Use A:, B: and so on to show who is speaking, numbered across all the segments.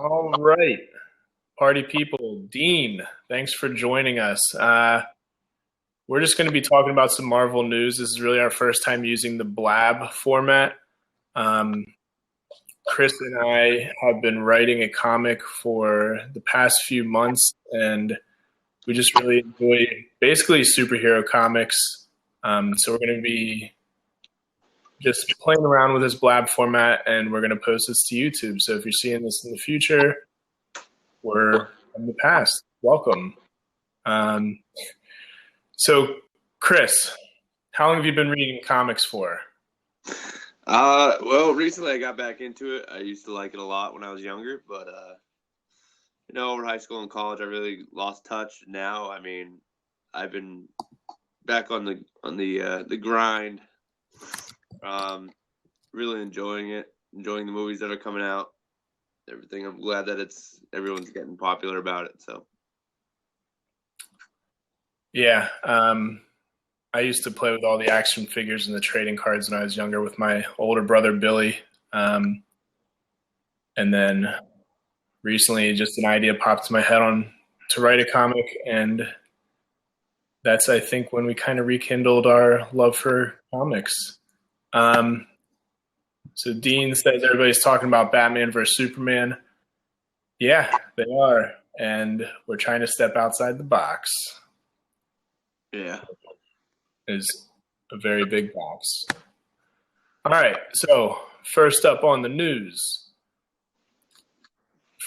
A: All right, party people. Dean, thanks for joining us. We're just going to be talking about some Marvel news. This is really our first time using the Blab format. Um, Chris and I have been writing a comic for the past few months, and we just really enjoy basically superhero comics. So we're going to be just playing around with this Blab format, and we're going to post this to YouTube. So if you're seeing this in the future, we're in the past. Welcome. Um, so, Chris, how long have you been reading comics for?
B: Well, recently I got back into it. I used to like it a lot when I was younger, but over high school and college, I really lost touch. Now, I've been back on the grind. Really enjoying it, enjoying the movies that are coming out, everything. I'm glad that everyone's getting popular about it. So,
A: Yeah, I used to play with all the action figures and the trading cards when I was younger with my older brother Billy. And then recently, just an idea popped in my head to write a comic, and that's, I think, when we kind of rekindled our love for comics. So Dean says everybody's talking about Batman versus Superman. Yeah, they are, and we're trying to step outside the box.
B: yeah.
A: Is a very big box. All right, so first up on the news.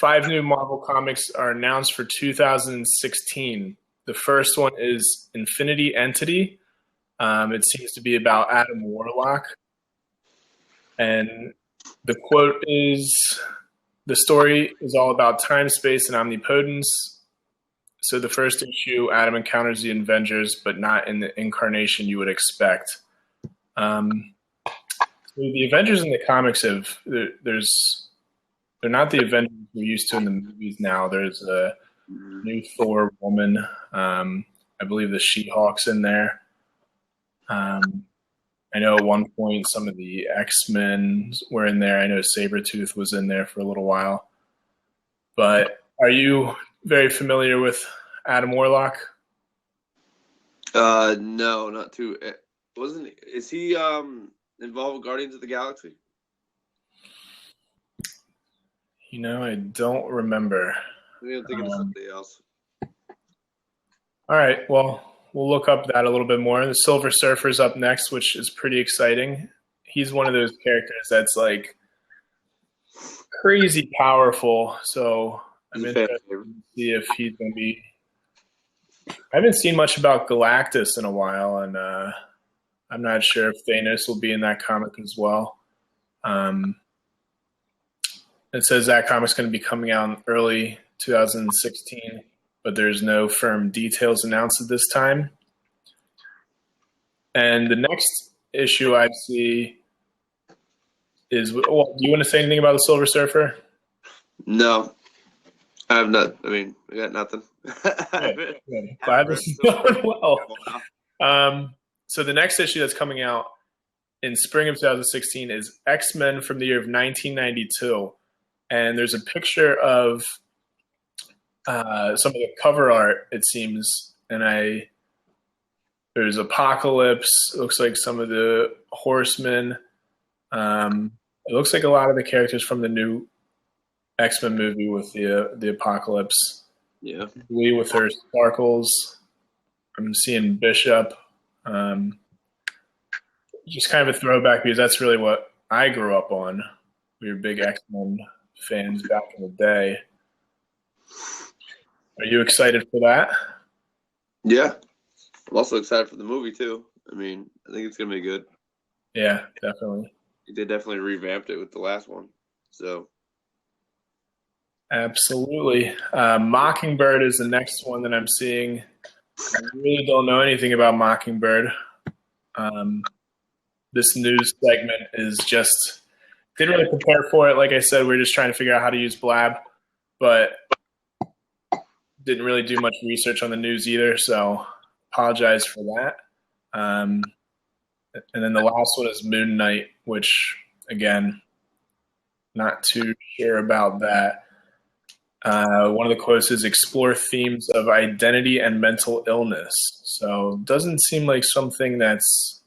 A: 5 new Marvel comics are announced for 2016. The first one is Infinity Entity. It seems to be about Adam Warlock. And the quote is, the story is all about time, space, and omnipotence. So the first issue, Adam encounters the Avengers, but not in the incarnation you would expect. So the Avengers in the comics they're not the Avengers we're used to in the movies now. There's a new Thor woman. I believe the She-Hulk's in there. I know at one point some of the X-Men were in there. I know Sabretooth was in there for a little while. But are you very familiar with Adam Warlock?
B: No, not too. Is he involved with Guardians of the Galaxy?
A: I don't remember.
B: Maybe I'm thinking of something else.
A: All right, well, we'll look up that a little bit more. The Silver Surfer's up next, which is pretty exciting. He's one of those characters that's like crazy powerful. So I'm interested to see if he's going to be. I haven't seen much about Galactus in a while, and I'm not sure if Thanos will be in that comic as well. It says that comic's going to be coming out in early 2016, but there's no firm details announced at this time. And the next issue I see is, well, do you want to say anything about the Silver Surfer?
B: No, I have not. I got nothing.
A: Good. Glad this is going well. So the next issue that's coming out in spring of 2016 is X-Men from the year of 1992. And there's a picture of some of the cover art, it seems, and there's Apocalypse. It looks like some of the Horsemen. It looks like a lot of the characters from the new X-Men movie with the Apocalypse.
B: Yeah.
A: Lee with her sparkles. I'm seeing Bishop. Just kind of a throwback because that's really what I grew up on. We were big X-Men fans back in the day. Are you excited for that?
B: Yeah. I'm also excited for the movie, too. I think it's going to be good.
A: Yeah, definitely.
B: They definitely revamped it with the last one. So.
A: Absolutely. Mockingbird is the next one that I'm seeing. I really don't know anything about Mockingbird. This news segment is just didn't really prepare for it. Like I said, we're just trying to figure out how to use Blab, but didn't really do much research on the news either, so apologize for that. And then the last one is Moon Knight, which, again, not too sure about that. One of the quotes is explore themes of identity and mental illness. So doesn't seem like something that's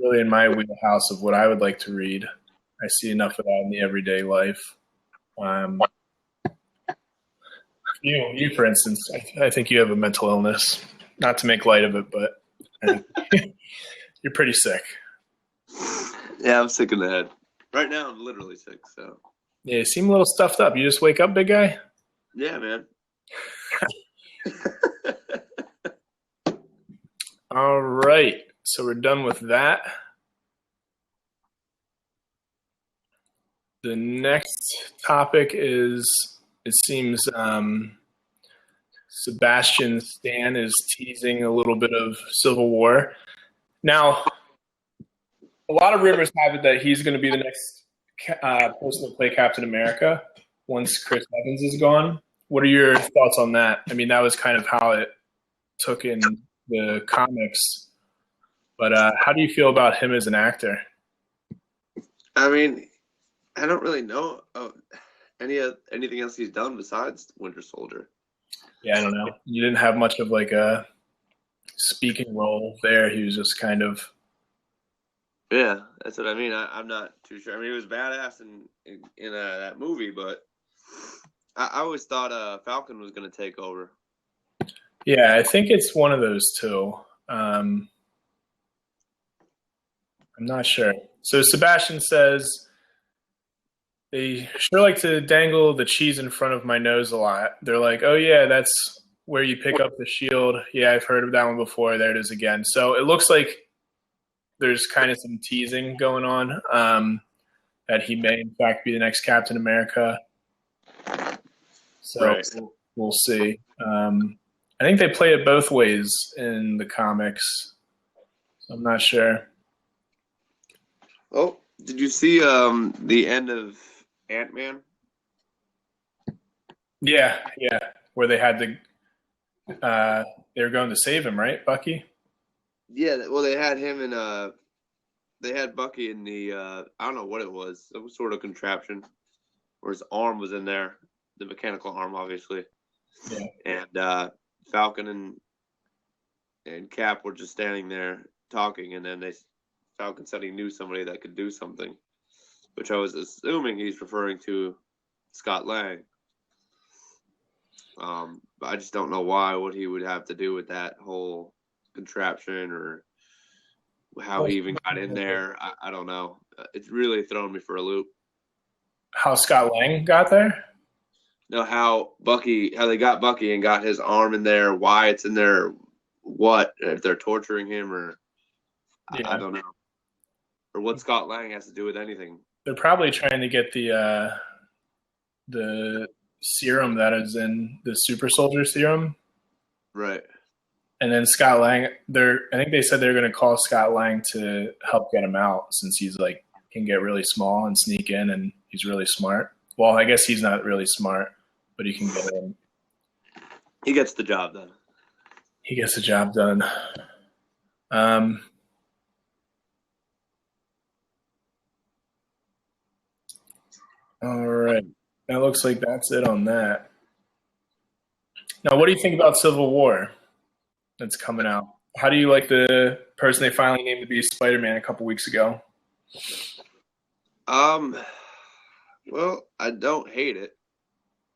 A: really in my wheelhouse of what I would like to read. I see enough of that in the everyday life. You, for instance, I think you have a mental illness. Not to make light of it, but you're pretty sick.
B: Yeah, I'm sick in the head. Right now, I'm literally sick, so.
A: Yeah, you seem a little stuffed up. You just wake up, big guy?
B: Yeah, man.
A: All right. So we're done with that. The next topic is, it seems Sebastian Stan is teasing a little bit of Civil War. Now, a lot of rumors have it that he's going to be the next person to play Captain America once Chris Evans is gone. What are your thoughts on that? I mean, that was kind of how it took in the comics. But how do you feel about him as an actor?
B: I mean, I don't really know anything else he's done besides Winter Soldier.
A: Yeah, I don't know. You didn't have much of like a speaking role there. He was just kind of.
B: Yeah, that's what I mean. I'm not too sure. I mean, he was badass in that movie, but I always thought Falcon was going to take over.
A: Yeah, I think it's one of those two. I'm not sure. So Sebastian says, they sure like to dangle the cheese in front of my nose a lot. They're like, oh, yeah, that's where you pick up the shield. Yeah, I've heard of that one before. There it is again. So it looks like there's kind of some teasing going on that he may, in fact, be the next Captain America. So
B: right.
A: We'll see. I think they play it both ways in the comics. So I'm not sure.
B: Oh, did you see the end of Ant-Man?
A: Yeah, where they had they were going to save him, right, Bucky?
B: Yeah, well, they had him in they had Bucky in the I don't know what it was, some sort of contraption where his arm was in there, the mechanical arm, obviously.
A: Yeah.
B: And Falcon and Cap were just standing there talking, and then Falcon said he knew somebody that could do something, which I was assuming he's referring to Scott Lang. But I just don't know what he would have to do with that whole contraption or how he even got in there. I don't know. It's really thrown me for a loop.
A: How Scott Lang got there?
B: No, how they got Bucky and got his arm in there, why it's in there, what, if they're torturing him or yeah. I don't know. Or what Scott Lang has to do with anything.
A: They're probably trying to get the serum that is in the super soldier serum.
B: Right.
A: And then Scott Lang, I think they said they're going to call Scott Lang to help get him out since he's like can get really small and sneak in and he's really smart. Well, I guess he's not really smart, but he can get in.
B: He gets the job done.
A: He gets the job done. All right. That looks like that's it on that. Now, what do you think about Civil War that's coming out? How do you like the person they finally named to be Spider-Man a couple weeks ago?
B: Well, I don't hate it.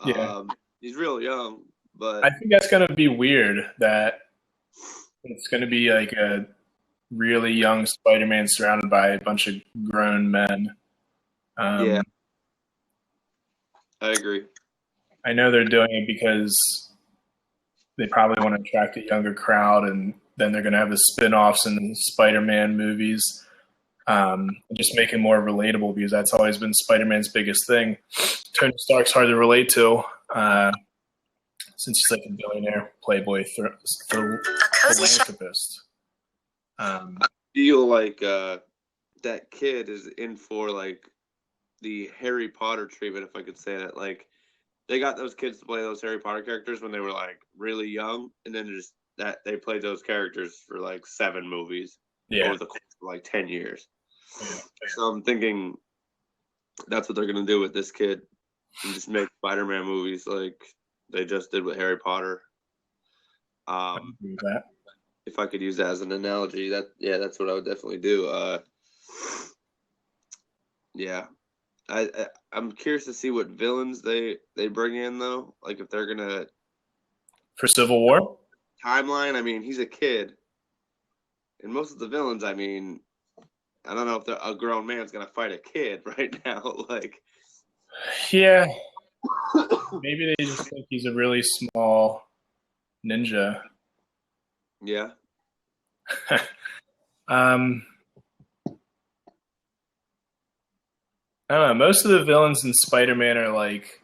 A: Yeah.
B: He's real young, but
A: I think that's going to be weird that it's going to be like a really young Spider-Man surrounded by a bunch of grown men.
B: Yeah. I agree.
A: I know they're doing it because they probably want to attract a younger crowd, and then they're going to have the spin-offs and Spider-Man movies. Just make it more relatable because that's always been Spider-Man's biggest thing. Tony Stark's hard to relate to since he's like a billionaire playboy philanthropist.
B: I feel like that kid is in for like the Harry Potter treatment, if I could say that. Like they got those kids to play those Harry Potter characters when they were like really young, and then just that they played those characters for like 7 movies over the course of like 10 years. Yeah. So I'm thinking that's what they're gonna do with this kid. and just make Spider-Man movies like they just did with Harry Potter.
A: I agree with that.
B: If I could use that as an analogy, that's what I would definitely do. Yeah, I'm curious to see what villains they bring in though. Like if they're gonna
A: For Civil War?
B: timeline. I mean, he's a kid, and most of the villains. I mean, I don't know if a grown man's gonna fight a kid right now. Like,
A: Yeah. Maybe they just think he's a really small ninja.
B: yeah,
A: I don't know. Most of the villains in Spider-Man are like,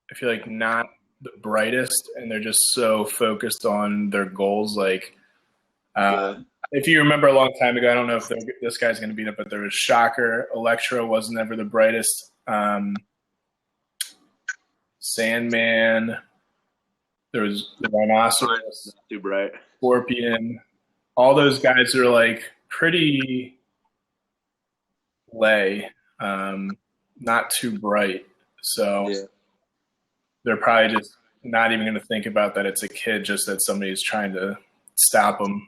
A: I feel like not the brightest, and they're just so focused on their goals. Like, if you remember a long time ago, I don't know if this guy's going to beat up, but there was Shocker. Electro wasn't ever the brightest. Sandman. There was the Rhinoceros.
B: too bright.
A: Scorpion. All those guys are like pretty lay, not too bright. So they're probably just not even going to think about that it's a kid, just that somebody's trying to stop them.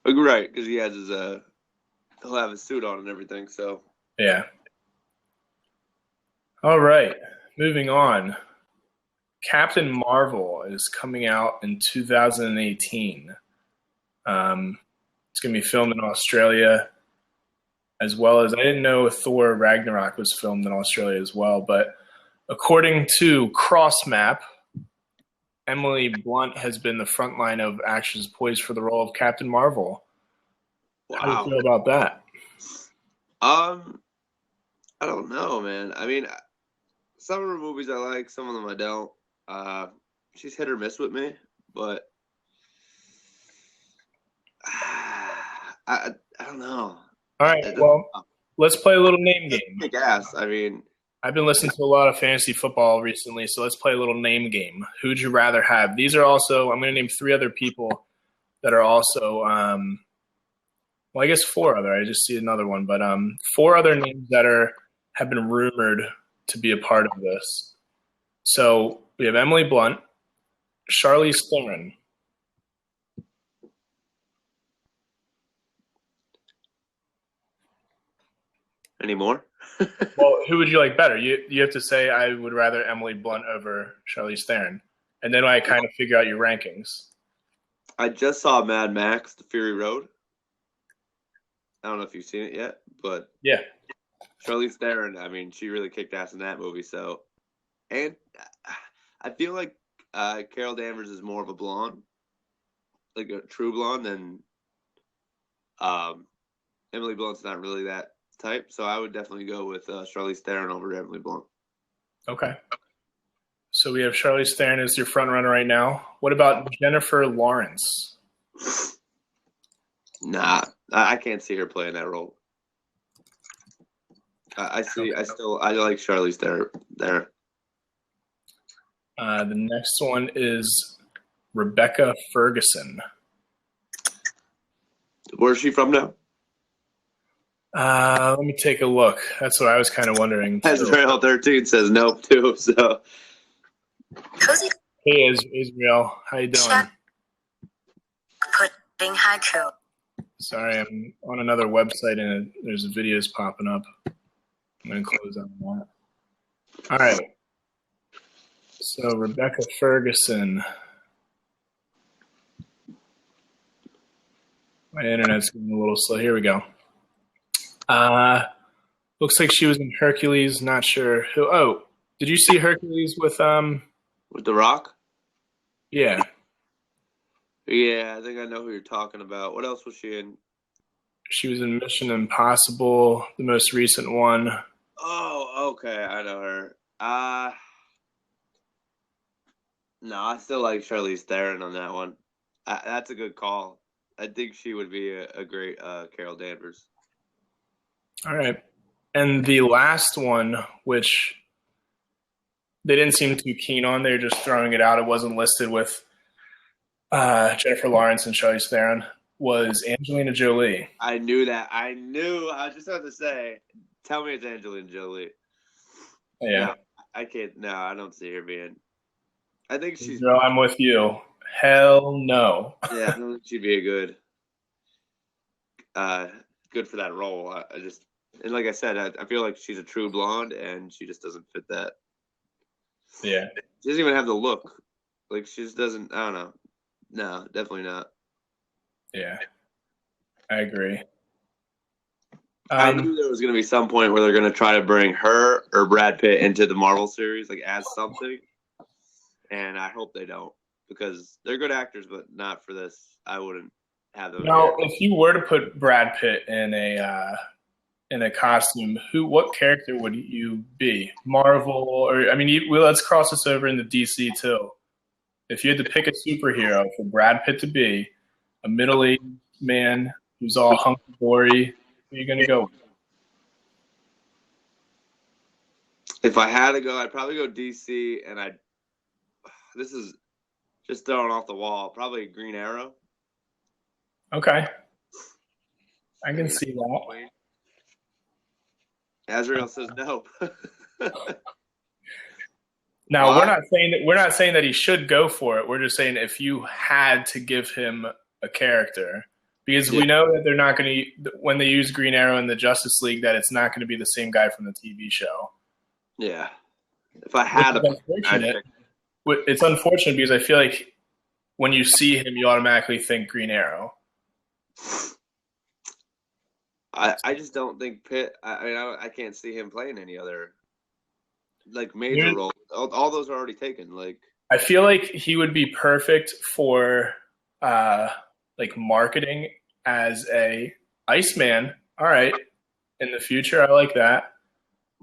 B: Right, because he has his he'll have his suit on and everything. So
A: yeah. All right, moving on. Captain Marvel is coming out in 2018. It's going to be filmed in Australia, as well as I didn't know Thor Ragnarok was filmed in Australia as well. But according to Crossmap, Emily Blunt has been the front line of actors poised for the role of Captain Marvel.
B: wow.
A: How do you feel about that?
B: I don't know, man. I mean, some of her movies I like, some of them I don't. She's hit or miss with me, but I don't know.
A: All right, well, let's play a little name game.
B: Kick ass. I mean,
A: I've been listening to a lot of fantasy football recently, so let's play a little name game. Who'd you rather have? These are also, I'm going to name 3 other people that are also, well, I guess 4 other. I just see another one, but 4 other names that have been rumored to be a part of this. So we have Emily Blunt, Charlize Theron.
B: any more?
A: Well, who would you like better? You have to say I would rather Emily Blunt over Charlize Theron, and then I kind of figure out your rankings.
B: I just saw Mad Max: The Fury Road. I don't know if you've seen it yet, but
A: yeah,
B: Charlize Theron. I mean, she really kicked ass in that movie. So, and I feel like Carol Danvers is more of a blonde, like a true blonde, than Emily Blunt's not really that type. So I would definitely go with Charlize Theron over Emily Blunt.
A: Okay. So we have Charlize Theron as your front runner right now. What about Jennifer Lawrence?
B: Nah, I can't see her playing that role. I like Charlize Theron there.
A: The next one is Rebecca Ferguson.
B: Where's she from now?
A: Let me take a look. That's what I was kind of wondering.
B: Israel 13 says nope too. So,
A: hey, Israel, how you doing?
C: Putting haiku.
A: Sorry, I'm on another website and there's videos popping up. I'm going to close on that. All right. So Rebecca Ferguson. My internet's getting a little slow. Here we go. Looks like she was in Hercules. Not sure who. Oh, did you see Hercules with
B: The Rock?
A: Yeah.
B: Yeah, I think I know who you're talking about. What else was she in?
A: She was in Mission Impossible, the most recent one.
B: Oh, okay, I know her. No, I still like Charlize Theron on that one. That's a good call. I think she would be a great Carol Danvers.
A: All right. And the last one, which they didn't seem too keen on, they were just throwing it out. It wasn't listed with Jennifer Lawrence and Charlize Theron, was Angelina Jolie.
B: I knew that. I was just about to say, tell me it's Angelina Jolie.
A: Yeah.
B: No, I can't. No, I don't see her being. I think she's.
A: Girl, I'm with you. Hell no.
B: Yeah, I don't think she'd be a uh, good for that role. I just, and like I said, I feel like she's a true blonde, and she just doesn't fit that.
A: Yeah.
B: She doesn't even have the look. Like she just doesn't. I don't know. No, definitely not.
A: Yeah. I agree.
B: I knew there was going to be some point where they're going to try to bring her or Brad Pitt into the Marvel series, like as something. And I hope they don't, because they're good actors, but not for this. I wouldn't have them.
A: Now, if you were to put Brad Pitt in a costume, what character would you be? Marvel, or I mean, let's cross this over into DC too. If you had to pick a superhero for Brad Pitt to be, a middle-aged man who's all hunky dory, who are you going to go with?
B: If I had to go, I'd probably go DC, and this is just throwing off the wall, probably Green Arrow.
A: Okay, I can see that.
B: Azrael says no.
A: Now we're not saying that he should go for it. We're just saying if you had to give him a character, because we know that they're not going to, when they use Green Arrow in the Justice League, that it's not going to be the same guy from the TV show.
B: Yeah, if I had
A: it's unfortunate because I feel like when you see him, you automatically think Green Arrow.
B: I just don't think Pitt. I can't see him playing any other like major role. All those are already taken. Like
A: I feel like he would be perfect for like marketing as a Iceman. All right, in the future, I like that.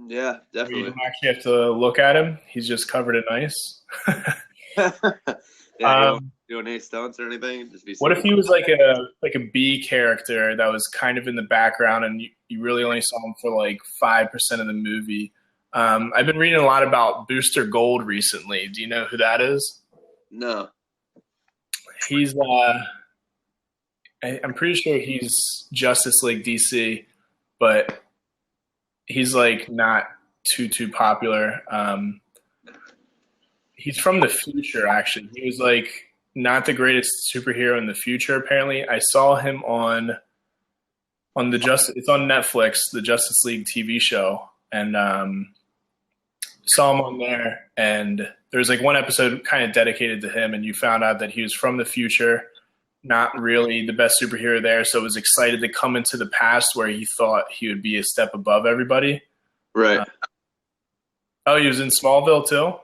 B: Yeah, definitely.
A: You don't actually have to look at him; he's just covered in ice.
B: Doing any stunts or anything?
A: What if he was like a B character that was kind of in the background, and you really only saw him for like 5% of the movie? I've been reading a lot about Booster Gold recently. Do you know who that is?
B: No.
A: He's I'm pretty sure he's Justice League DC, but he's like not too popular. He's from the future, actually. He was like not the greatest superhero in the future. Apparently, I saw him on it's on Netflix, the Justice League TV show, and saw him on there. And there's like one episode kind of dedicated to him, and you found out that he was from the future, not really the best superhero there. So was excited to come into the past where he thought he would be a step above everybody.
B: Right.
A: He was in Smallville too.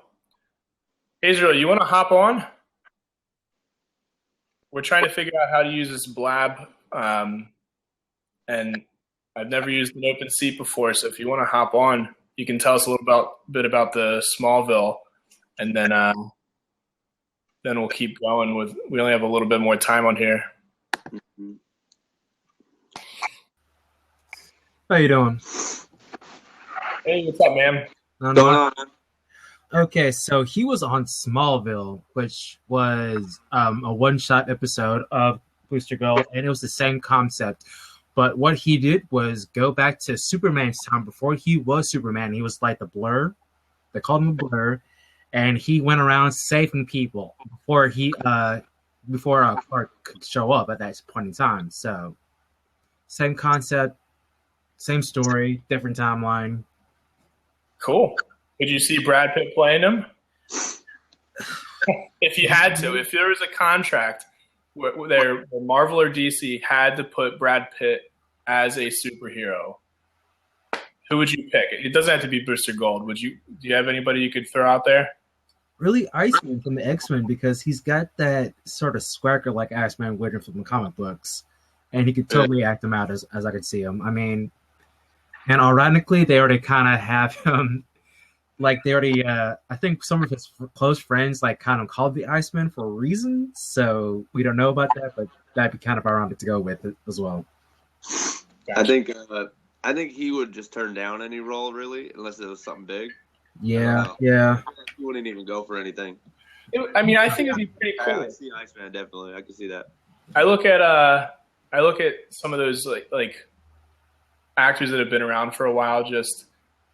A: Israel, you want to hop on? We're trying to figure out how to use this blab, and I've never used an open seat before. So if you want to hop on, you can tell us a bit about the Smallville, and then we'll keep going with. We only have a little bit more time on here.
C: How you doing?
A: Hey, what's up, man?
B: Going on?
C: Okay, so he was on Smallville, which was a one-shot episode of Booster Gold, and it was the same concept. But what he did was go back to Superman's time before he was Superman. He was like the Blur. They called him the Blur. And he went around saving people before Clark could show up at that point in time. So, same concept, same story, different timeline.
A: Cool. Would you see Brad Pitt playing him? If you had to, if there was a contract where Marvel or DC had to put Brad Pitt as a superhero, who would you pick? It doesn't have to be Booster Gold. Do you have anybody you could throw out there?
C: Really, Iceman from the X-Men, because he's got that sort of swagger like Iceman would from the comic books, and he could totally act him out as I could see him. I mean, and ironically, they already kind of have him. Like they already, I think some of his close friends like kind of called the Iceman for a reason. So we don't know about that, but that'd be kind of ironic to go with it as well.
B: Gotcha. I think he would just turn down any role really, unless it was something big.
C: Yeah.
B: He wouldn't even go for anything.
A: I think it'd be pretty cool.
B: I see Iceman definitely. I can see that.
A: I look at some of those like actors that have been around for a while, just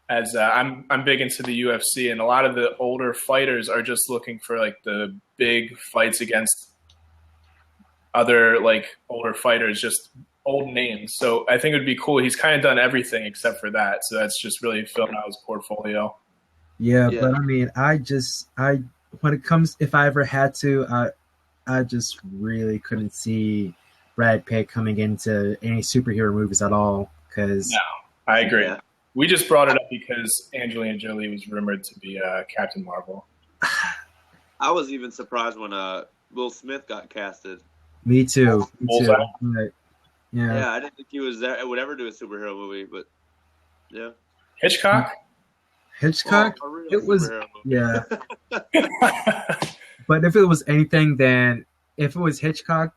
A: as I'm big into the UFC, and a lot of the older fighters are just looking for like the big fights against other like older fighters, just old names. So I think it would be cool. He's kind of done everything except for that, so that's just really filling out his portfolio.
C: Yeah,
B: Yeah.
C: but I mean, when it comes, if I ever had to, I just really couldn't see Brad Pitt coming into any superhero movies at all. Because
A: No, I agree.
B: Yeah.
A: We just brought it up because Angelina Jolie was rumored to be Captain Marvel.
B: I was even surprised when Will Smith got casted.
C: me too.
A: Bullseye.
C: But, yeah.
B: Yeah, I didn't think he was there. Would ever do a superhero movie, but yeah.
A: Hitchcock?
C: Hitchcock.
B: Oh, a real
C: It was-
B: superhero movie.
C: Yeah, but if it was anything, then if it was Hitchcock,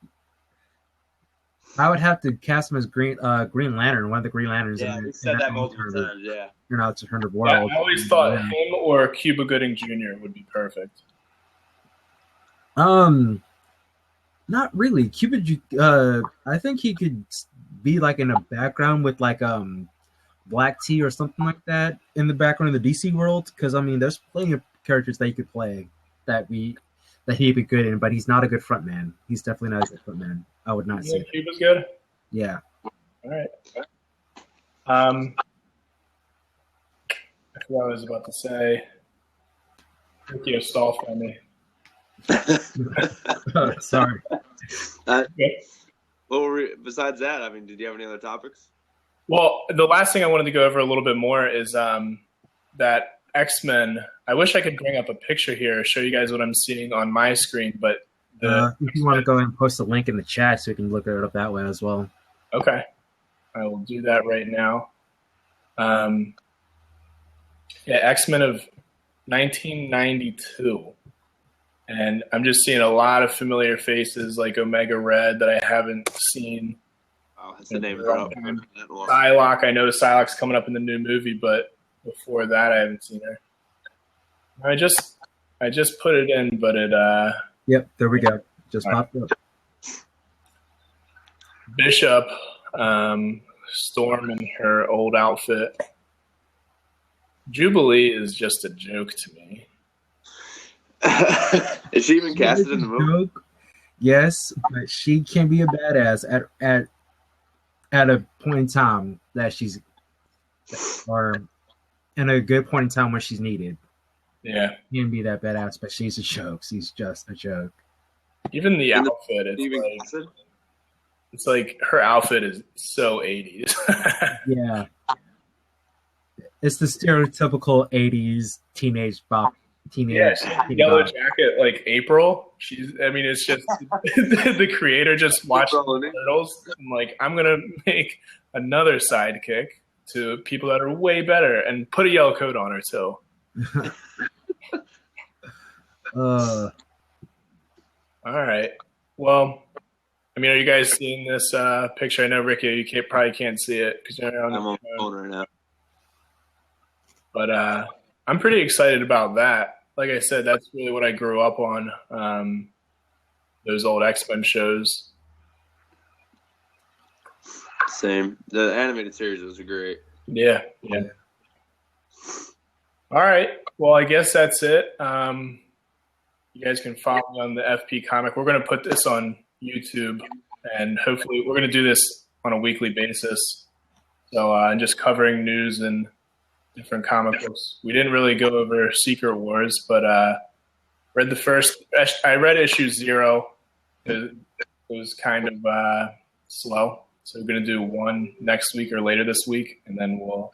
C: I would have to cast him as Green Lantern, one of the Green Lanterns.
B: Yeah, we said that multiple times. Yeah.
C: You're not to the
A: Yeah,
C: world.
A: I always thought
C: Yeah.
A: him or Cuba Gooding Jr. would be perfect.
C: Not really. I think he could be like in a background with like Black Tea or something like that in the background of the DC world. Because I mean, there's plenty of characters that he could play that he'd be good in, but he's not a good frontman. He's definitely not a good frontman. I would not
A: You
C: say
A: think
C: that.
A: Cuba's good?
C: Yeah.
A: All right. I forgot what I was about to say. Ricky, you stalled for me.
C: Sorry.
B: Besides that, I mean, did you have any other topics?
A: Well, the last thing I wanted to go over a little bit more is that X-Men. I wish I could bring up a picture here, show you guys what I'm seeing on my screen, but
C: If you want to go ahead and post a link in the chat so we can look it up that way as well.
A: Okay. I will do that right now. X-Men of 1992. And I'm just seeing a lot of familiar faces like Omega Red that I haven't seen.
B: Oh, that's the name drop.
A: Psylocke, I know Psylocke's coming up in the new movie, but before that I haven't seen her. I just put it in, but it
C: Yep, there we go. Just popped up.
A: Bishop, Storm in her old outfit. Jubilee is just a joke to me.
B: Is she even casted in the movie?
C: Joke, yes, but she can be a badass at a point in time that she's, or in a good point in time when she's needed.
A: Yeah.
C: She can be that badass, but she's a joke. She's just a joke.
A: Even the
B: In the-
A: outfit,
B: Even
A: it's like,
B: casted?
A: it's like her outfit is so 80s.
C: Yeah. It's the stereotypical 80s teenage bop.
A: Yeah,
C: Teenage
A: Yellow
C: bop.
A: Jacket, like April. It's just the creator just watched the Turtles. I'm like, I'm gonna make another sidekick to people that are way better and put a yellow coat on her too. All right. Well, are you guys seeing this picture? I know Ricky, you probably can't see it because you're on
B: I'm on
A: the
B: my phone right now.
A: But I'm pretty excited about that. Like I said, that's really what I grew up on, those old X-Men shows.
B: Same. The animated series was great.
A: Yeah. All right. Well, I guess that's it. You guys can follow me on the FP Comic. We're going to put this on YouTube, and hopefully we're going to do this on a weekly basis. So and just covering news and different comic books. We didn't really go over Secret Wars, but I read issue 0. It was kind of slow. So we're going to do one next week or later this week, and then we'll...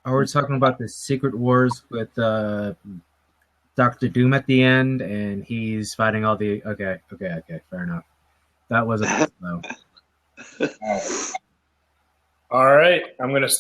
C: We're talking about the Secret Wars with Dr. Doom at the end, and he's fighting all the... Okay, fair enough. That was a bit slow.
A: All right. I'm going to